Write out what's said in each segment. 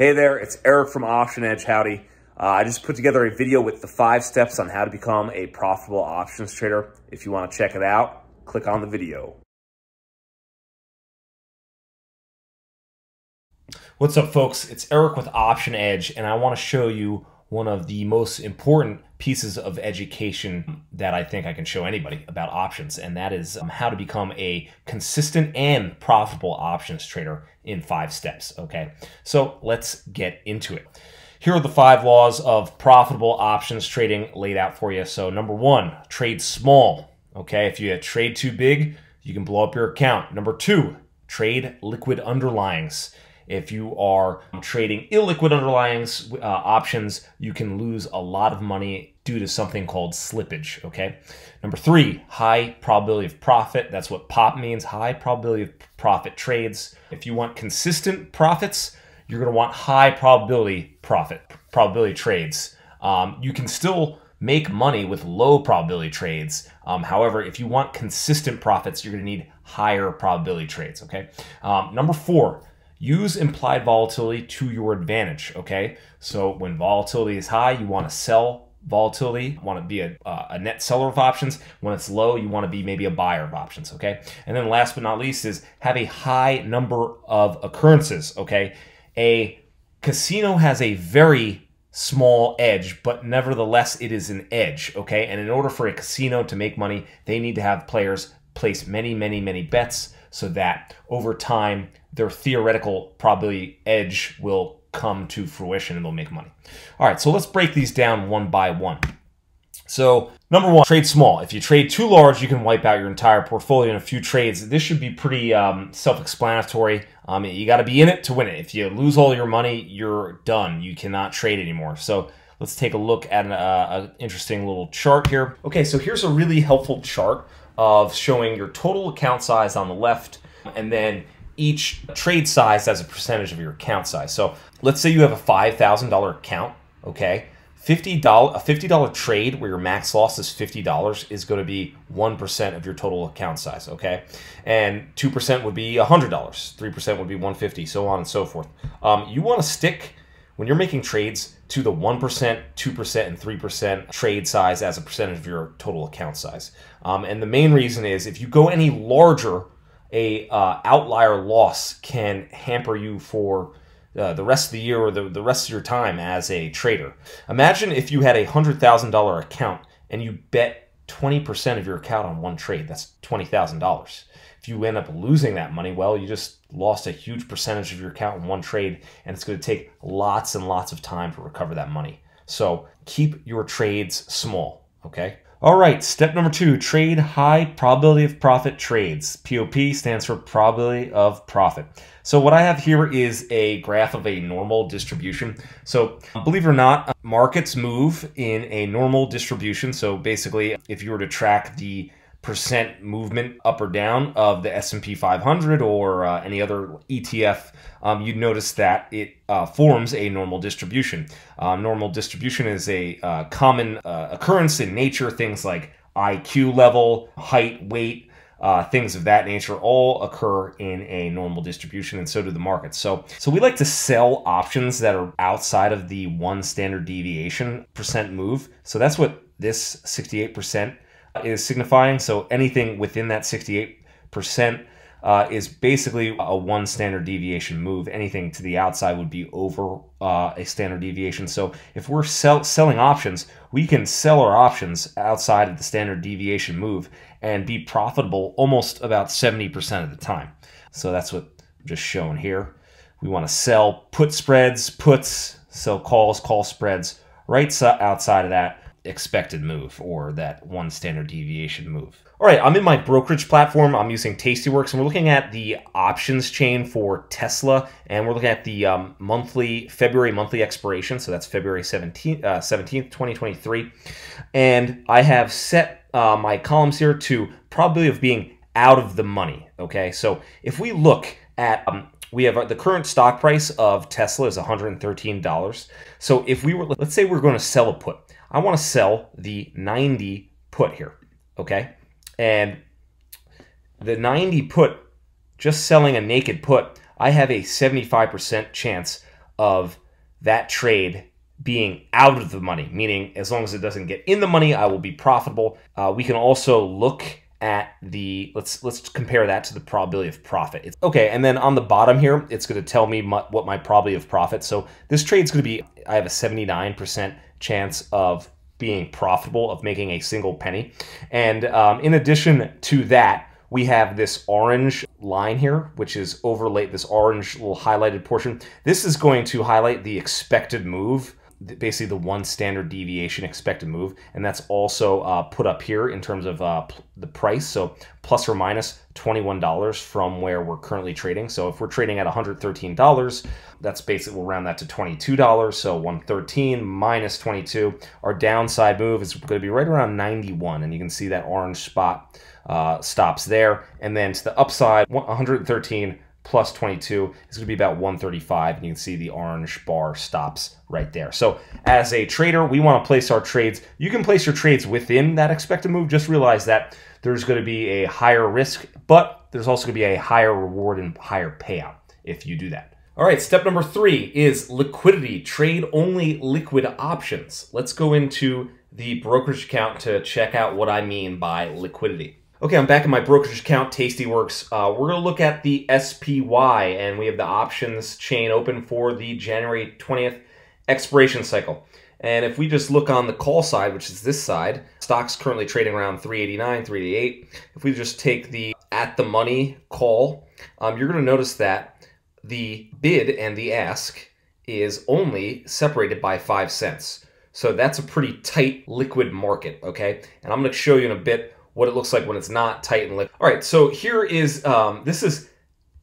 Hey there, it's Eric from Option Edge. Howdy. I just put together a video with the 5 steps on how to become a profitable options trader. If you want to check it out, click on the video. What's up, folks? It's Eric with Option Edge, and I want to show you one of the most important pieces of education that I think I can show anybody about options, and that is how to become a consistent and profitable options trader in 5 steps, okay? So let's get into it. Here are the 5 laws of profitable options trading laid out for you. So number 1, trade small, okay? If you trade too big, you can blow up your account. Number 2, trade liquid underlyings. If you are trading illiquid underlyings options, you can lose a lot of money due to something called slippage, okay? Number 3, high probability of profit. That's what POP means, high probability of profit trades. If you want consistent profits, you're gonna want high probability trades. You can still make money with low probability trades. However, if you want consistent profits, you're gonna need higher probability trades, okay? Number 4, use implied volatility to your advantage, okay? So when volatility is high, you want to sell volatility, you want to be a net seller of options. When it's low, you want to be maybe a buyer of options, okay? And then last but not least is have a high number of occurrences, okay? A casino has a very small edge, but nevertheless, it is an edge, okay? And in order for a casino to make money, they need to have players place many, many, many bets so that over time, their theoretical probability edge will come to fruition and they'll make money. All right, so let's break these down one by one. So number 1, trade small. If you trade too large, you can wipe out your entire portfolio in a few trades. This should be pretty self-explanatory. You got to be in it to win it. If you lose all your money, you're done. You cannot trade anymore. So let's take a look at an interesting little chart here. Okay, so here's a really helpful chart of showing your total account size on the left and then each trade size as a percentage of your account size. So let's say you have a $5,000 account, okay? A $50 trade where your max loss is $50 is going to be 1% of your total account size, okay? And 2% would be $100, 3% would be $150, so on and so forth. You want to stick, when you're making trades, to the 1%, 2%, and 3% trade size as a percentage of your total account size. And the main reason is if you go any larger, a outlier loss can hamper you for the rest of the year or the rest of your time as a trader. Imagine if you had a $100,000 account and you bet 20% of your account on one trade. That's $20,000. If you end up losing that money, well, you just lost a huge percentage of your account in one trade, and it's going to take lots and lots of time to recover that money. So keep your trades small, okay? All right, step number 2, trade high probability of profit trades. POP stands for probability of profit. So what I have here is a graph of a normal distribution. So believe it or not, markets move in a normal distribution. So basically, if you were to track the percent movement up or down of the S&P 500 or any other ETF, you'd notice that it forms a normal distribution. Normal distribution is a common occurrence in nature. Things like IQ level, height, weight, things of that nature all occur in a normal distribution, and so do the markets. So we like to sell options that are outside of the 1 standard deviation percent move. So that's what this 68% is signifying. So anything within that 68% is basically a 1 standard deviation move. Anything to the outside would be over a standard deviation. So if we're selling options, we can sell our options outside of the standard deviation move and be profitable almost about 70% of the time. So that's what I'm just showing here. We want to sell put spreads, puts, sell calls, call spreads right outside of that expected move or that 1 standard deviation move. All right, I'm in my brokerage platform. I'm using Tastyworks, and we're looking at the options chain for Tesla, and we're looking at the February monthly expiration. So that's February 17th, 2023. And I have set my columns here to probability of being out of the money, okay? So if we look at, we have the current stock price of Tesla is $113. So if we were, let's say we're going to sell a put. I want to sell the 90 put here, okay? And the 90 put, just selling a naked put, I have a 75% chance of that trade being out of the money, meaning as long as it doesn't get in the money, I will be profitable. We can also look at the, let's compare that to the probability of profit. Okay, and then on the bottom here, it's going to tell me what my probability of profit. So this trade's going to be, I have a 79% chance of being profitable, of making a single penny. And in addition to that, we have this orange line here, which is overlaid, this orange little highlighted portion. This is going to highlight the expected move, basically the one standard deviation expected move, and that's also put up here in terms of the price, so plus or minus $21 from where we're currently trading. So if we're trading at $113, that's basically, we'll round that to $22, so 113 minus 22. Our downside move is going to be right around 91, and you can see that orange spot stops there. And then to the upside, 113 plus 22 is going to be about 135, and you can see the orange bar stops right there. So as a trader, we want to place our trades. You can place your trades within that expected move. Just realize that there's going to be a higher risk, but there's also going to be a higher reward and higher payout if you do that. All right, step number 3 is liquidity. Trade only liquid options. Let's go into the brokerage account to check out what I mean by liquidity. Okay, I'm back in my brokerage account, Tastyworks. We're going to look at the SPY, and we have the options chain open for the January 20th expiration cycle. And if we just look on the call side, which is this side, stock's currently trading around 389, 388. If we just take the at the money call, you're going to notice that the bid and the ask is only separated by 5 cents. So that's a pretty tight liquid market, okay? And I'm going to show you in a bit what it looks like when it's not tight and liquid. All right, so here is, this is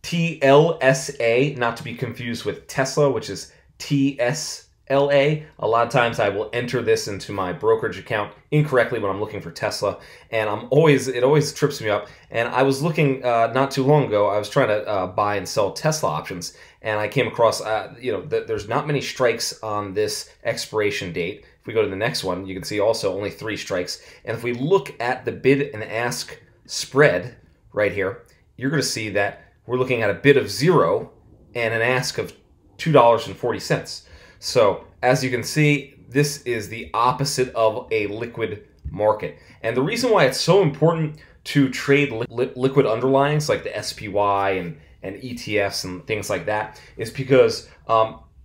TLSA, not to be confused with Tesla, which is TSLA. A lot of times I will enter this into my brokerage account incorrectly when I'm looking for Tesla, and it always trips me up. And I was looking not too long ago, I was trying to buy and sell Tesla options, and I came across, there's not many strikes on this expiration date. If we go to the next one, you can see also only 3 strikes. And if we look at the bid and ask spread right here, you're going to see that we're looking at a bid of 0 and an ask of $2.40. So as you can see, this is the opposite of a liquid market. And the reason why it's so important to trade liquid underlyings like the SPY and ETFs and things like that is because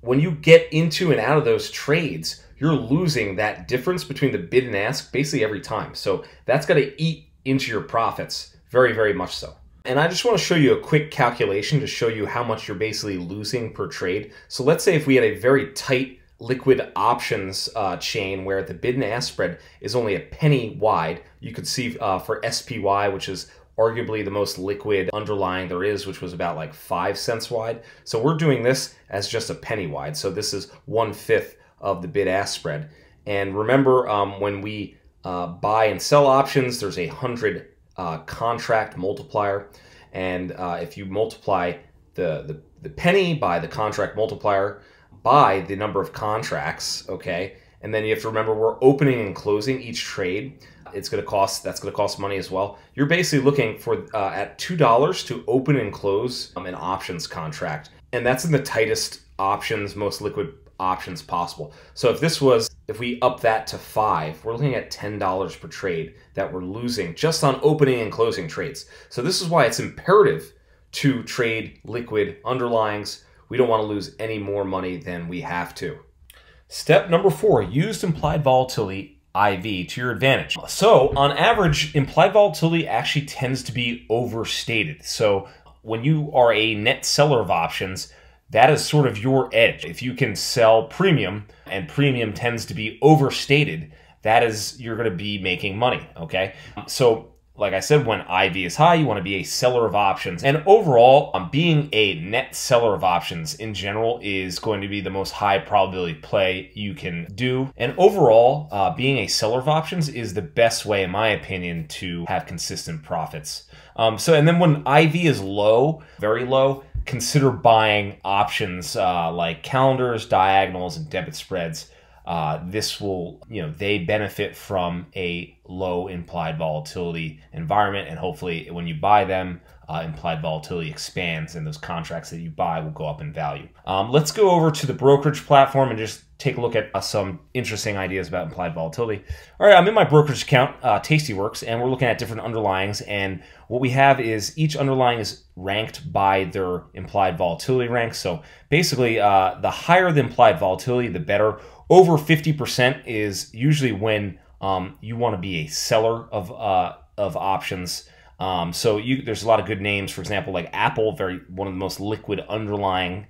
when you get into and out of those trades, you're losing that difference between the bid and ask basically every time. So that's got to eat into your profits very, very much so. And I just want to show you a quick calculation to show you how much you're basically losing per trade. So let's say if we had a very tight liquid options chain where the bid and ask spread is only a penny wide, you could see for SPY, which is arguably the most liquid underlying there is, which was about like 5 cents wide. So we're doing this as just a penny wide. So this is 1/5 of the bid-ask spread. And remember, when we buy and sell options, there's a 100 contract multiplier. And if you multiply the penny by the contract multiplier by the number of contracts, okay, and then you have to remember we're opening and closing each trade. That's going to cost money as well. You're basically looking for at $2 to open and close an options contract. And that's in the tightest options, most liquid options possible. So if we up that to 5, we're looking at $10 per trade that we're losing just on opening and closing trades. So this is why it's imperative to trade liquid underlyings. We don't want to lose any more money than we have to. Step number 4, use implied volatility IV to your advantage. So on average, implied volatility actually tends to be overstated. So when you are a net seller of options, that is sort of your edge. If you can sell premium, and premium tends to be overstated, that is, you're going to be making money, okay? So like I said, when IV is high, you want to be a seller of options. And overall, being a net seller of options in general is going to be the most high probability play you can do. And overall, being a seller of options is the best way, in my opinion, to have consistent profits. And then when IV is low, very low, consider buying options like calendars, diagonals, and debit spreads. This will, they benefit from a low implied volatility environment, and hopefully when you buy them, implied volatility expands and those contracts that you buy will go up in value. Let's go over to the brokerage platform and just take a look at some interesting ideas about implied volatility. All right, I'm in my brokerage account, Tastyworks, and we're looking at different underlyings. And what we have is each underlying is ranked by their implied volatility rank. So basically, the higher the implied volatility, the better. Over 50% is usually when you want to be a seller of options. So there's a lot of good names. For example, like Apple, one of the most liquid underlying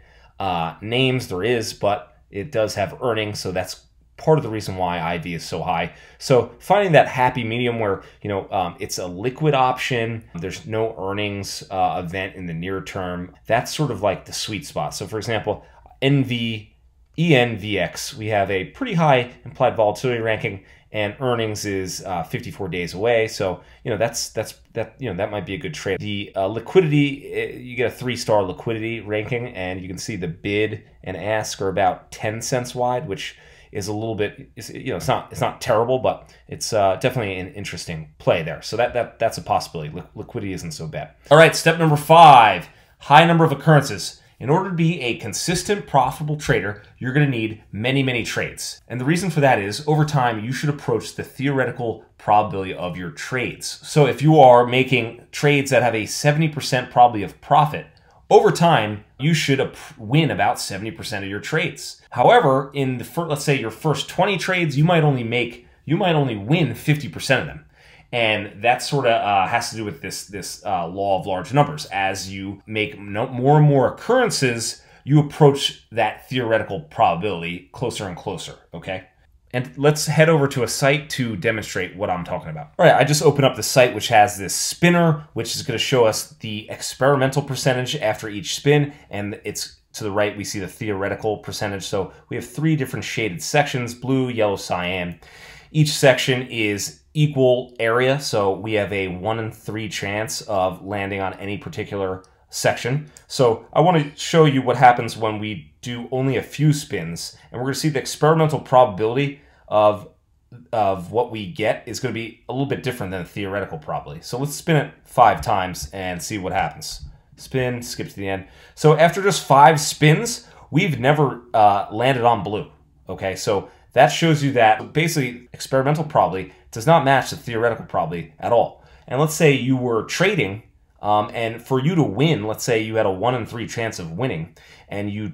names there is, but it does have earnings, so that's part of the reason why IV is so high. So finding that happy medium where it's a liquid option, there's no earnings event in the near term, that's sort of like the sweet spot. So for example, ENVX, we have a pretty high implied volatility ranking, and earnings is 54 days away. So that might be a good trade. The liquidity, you get a 3-star liquidity ranking, and you can see the bid and ask are about 10 cents wide, which is a little bit, it's not terrible, but it's definitely an interesting play there. So that's a possibility. Liquidity isn't so bad. All right, step number 5, high number of occurrences. In order to be a consistent, profitable trader, you're going to need many, many trades. And the reason for that is, over time, you should approach the theoretical probability of your trades. So if you are making trades that have a 70% probability of profit, over time, you should win about 70% of your trades. However, in let's say your first 20 trades, you might only win 50% of them. And that sort of has to do with this law of large numbers. As you make more and more occurrences, you approach that theoretical probability closer and closer, okay? And let's head over to a site to demonstrate what I'm talking about. All right, I just opened up the site, which has this spinner, which is going to show us the experimental percentage after each spin, and it's to the right, we see the theoretical percentage. So we have 3 different shaded sections: blue, yellow, cyan. Each section is equal area, so we have a 1 in 3 chance of landing on any particular section. So I want to show you what happens when we do only a few spins, and we're going to see the experimental probability of what we get is going to be a little bit different than the theoretical probability. So let's spin it 5 times and see what happens. Spin, skip to the end. So after just 5 spins, we've never landed on blue. Okay, so that shows you that basically experimental probability does not match the theoretical probability at all. And let's say you were trading, and for you to win, let's say you had a 1 in 3 chance of winning, and you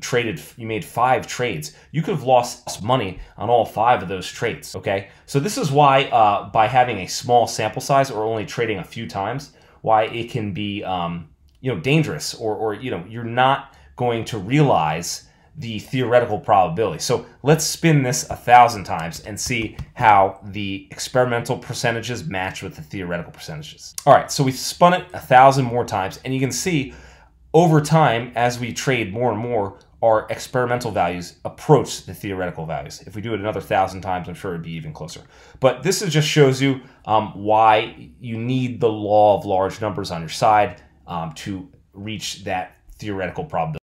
made 5 trades. You could have lost money on all 5 of those trades. Okay, so this is why by having a small sample size or only trading a few times, why it can be dangerous, or you're not going to realize the theoretical probability. So let's spin this 1,000 times and see how the experimental percentages match with the theoretical percentages. All right, so we spun it 1,000 more times, and you can see over time, as we trade more and more, our experimental values approach the theoretical values. If we do it another 1,000 times, I'm sure it'd be even closer. But this just shows you why you need the law of large numbers on your side to reach that theoretical probability.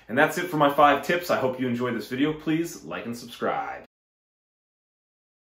And that's it for my 5 tips. I hope you enjoyed this video. Please like and subscribe.